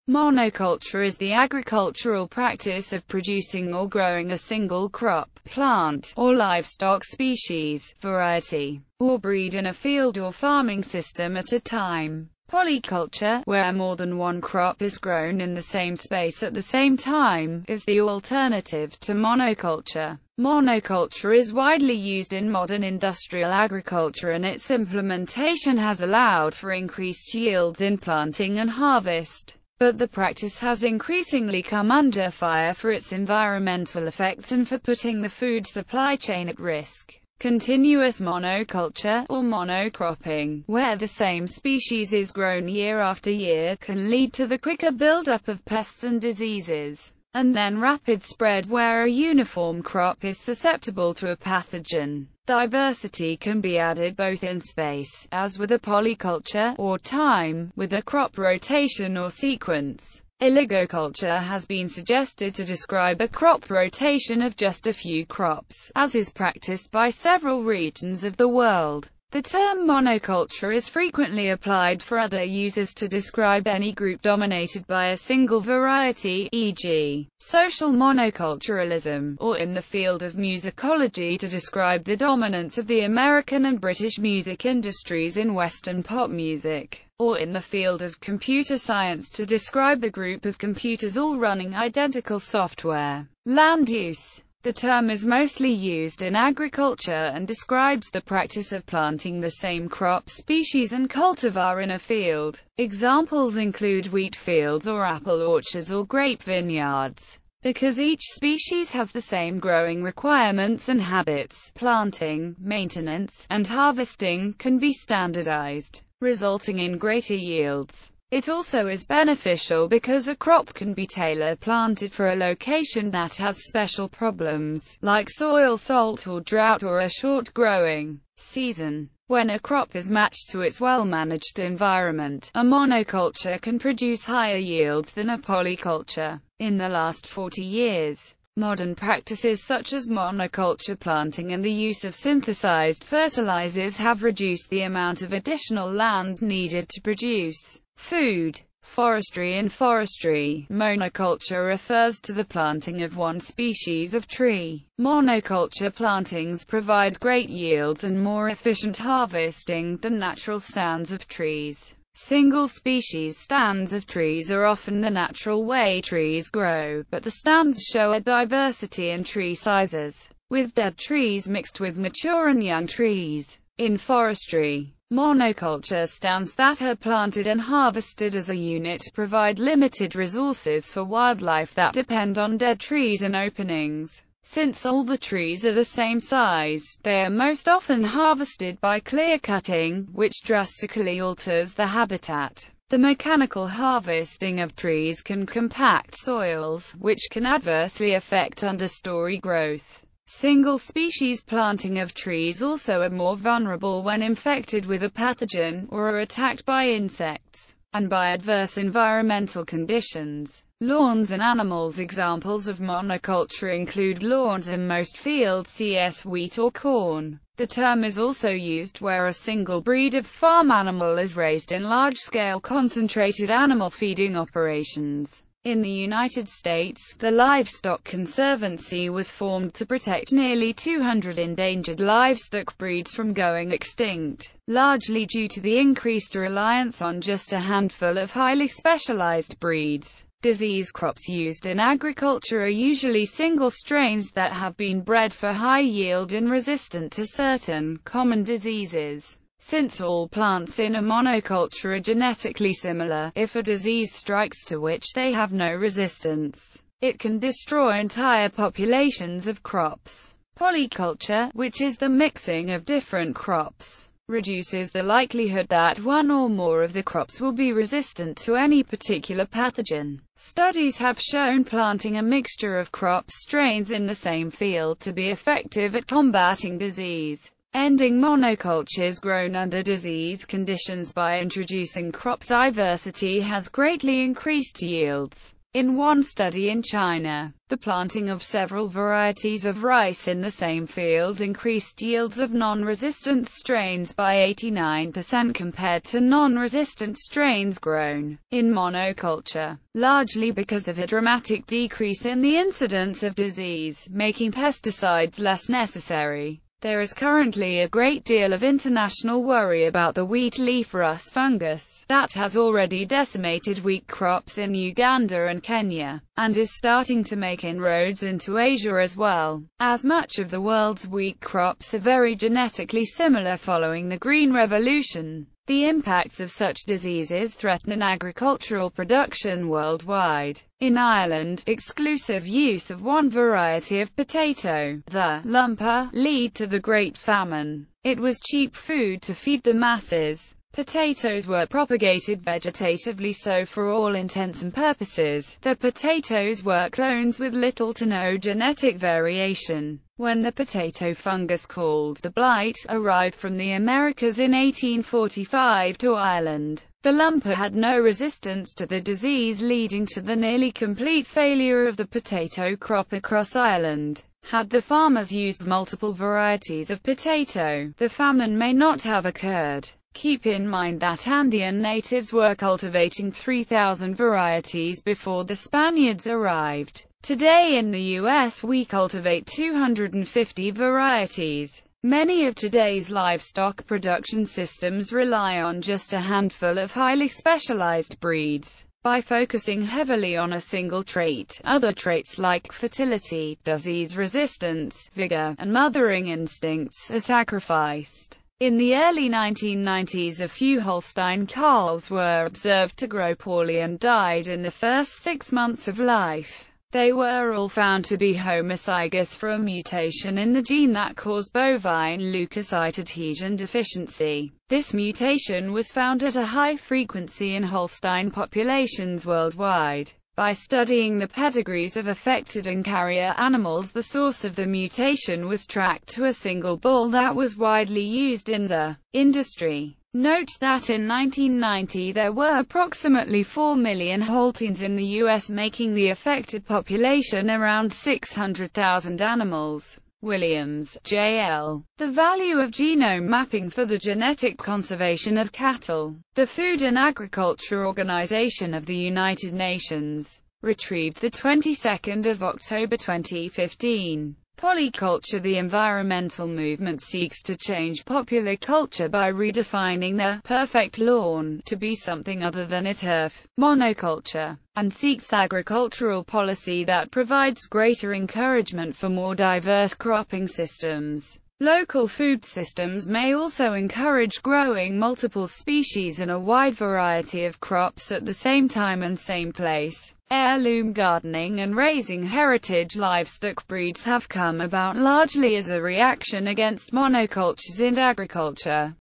Monoculture is the agricultural practice of producing or growing a single crop, plant, or livestock species, variety, or breed in a field or farming system at a time. Polyculture, where more than one crop is grown in the same space at the same time, is the alternative to monoculture. Monoculture is widely used in modern industrial agriculture, and its implementation has allowed for increased yields in planting and harvest. But the practice has increasingly come under fire for its environmental effects and for putting the food supply chain at risk. Continuous monoculture, or monocropping, where the same species is grown year after year, can lead to the quicker buildup of pests and diseases, and then rapid spread where a uniform crop is susceptible to a pathogen. Diversity can be added both in space, as with a polyculture, or time, with a crop rotation or sequence. Oligoculture has been suggested to describe a crop rotation of just a few crops, as is practiced by several regions of the world. The term monoculture is frequently applied for other uses to describe any group dominated by a single variety, e.g., social monoculturalism, or in the field of musicology to describe the dominance of the American and British music industries in Western pop music, or in the field of computer science to describe the group of computers all running identical software. Land use. The term is mostly used in agriculture and describes the practice of planting the same crop species and cultivar in a field. Examples include wheat fields or apple orchards or grape vineyards. Because each species has the same growing requirements and habits, planting, maintenance, and harvesting can be standardized, resulting in greater yields. It also is beneficial because a crop can be tailor-planted for a location that has special problems, like soil salt or drought or a short growing season. When a crop is matched to its well-managed environment, a monoculture can produce higher yields than a polyculture. In the last 40 years, modern practices such as monoculture planting and the use of synthesized fertilizers have reduced the amount of additional land needed to produce food. Forestry. In forestry, monoculture refers to the planting of one species of tree. Monoculture plantings provide great yields and more efficient harvesting than natural stands of trees. Single-species stands of trees are often the natural way trees grow, but the stands show a diversity in tree sizes, with dead trees mixed with mature and young trees. In forestry, monoculture stands that are planted and harvested as a unit provide limited resources for wildlife that depend on dead trees and openings. Since all the trees are the same size, they are most often harvested by clear-cutting, which drastically alters the habitat. The mechanical harvesting of trees can compact soils, which can adversely affect understory growth. Single-species planting of trees also are more vulnerable when infected with a pathogen, or are attacked by insects, and by adverse environmental conditions. Lawns and animals. Examples of monoculture include lawns in most fields, CS wheat or corn. The term is also used where a single breed of farm animal is raised in large-scale concentrated animal feeding operations. In the United States, the Livestock Conservancy was formed to protect nearly 200 endangered livestock breeds from going extinct, largely due to the increased reliance on just a handful of highly specialized breeds. Disease crops used in agriculture are usually single strains that have been bred for high yield and resistant to certain common diseases. Since all plants in a monoculture are genetically similar, if a disease strikes to which they have no resistance, it can destroy entire populations of crops. Polyculture, which is the mixing of different crops, reduces the likelihood that one or more of the crops will be resistant to any particular pathogen. Studies have shown planting a mixture of crop strains in the same field to be effective at combating disease. Ending monocultures grown under disease conditions by introducing crop diversity has greatly increased yields. In one study in China, the planting of several varieties of rice in the same field increased yields of non-resistant strains by 89% compared to non-resistant strains grown in monoculture, largely because of a dramatic decrease in the incidence of disease, making pesticides less necessary. There is currently a great deal of international worry about the wheat leaf rust fungus that has already decimated wheat crops in Uganda and Kenya, and is starting to make inroads into Asia as well, as much of the world's wheat crops are very genetically similar following the Green Revolution. The impacts of such diseases threaten agricultural production worldwide. In Ireland, exclusive use of one variety of potato, the lumper, led to the Great Famine. It was cheap food to feed the masses. Potatoes were propagated vegetatively, so for all intents and purposes, the potatoes were clones with little to no genetic variation. When the potato fungus called the blight arrived from the Americas in 1845 to Ireland, the lumper had no resistance to the disease, leading to the nearly complete failure of the potato crop across Ireland. Had the farmers used multiple varieties of potato, the famine may not have occurred. Keep in mind that Andean natives were cultivating 3,000 varieties before the Spaniards arrived. Today in the US we cultivate 250 varieties. Many of today's livestock production systems rely on just a handful of highly specialized breeds. By focusing heavily on a single trait, other traits like fertility, disease resistance, vigor, and mothering instincts are sacrificed. In the early 1990s, a few Holstein calves were observed to grow poorly and died in the first 6 months of life. They were all found to be homozygous for a mutation in the gene that caused bovine leukocyte adhesion deficiency. This mutation was found at a high frequency in Holstein populations worldwide. By studying the pedigrees of affected and carrier animals, the source of the mutation was tracked to a single bull that was widely used in the industry. Note that in 1990 there were approximately 4 million Holsteins in the US, making the affected population around 600,000 animals. Williams, J.L. The value of genome mapping for the genetic conservation of cattle. The Food and Agriculture Organization of the United Nations. Retrieved the 22nd of October 2015. Polyculture. The environmental movement seeks to change popular culture by redefining the perfect lawn to be something other than a turf, monoculture, and seeks agricultural policy that provides greater encouragement for more diverse cropping systems. Local food systems may also encourage growing multiple species and a wide variety of crops at the same time and same place. Heirloom gardening and raising heritage livestock breeds have come about largely as a reaction against monocultures in agriculture.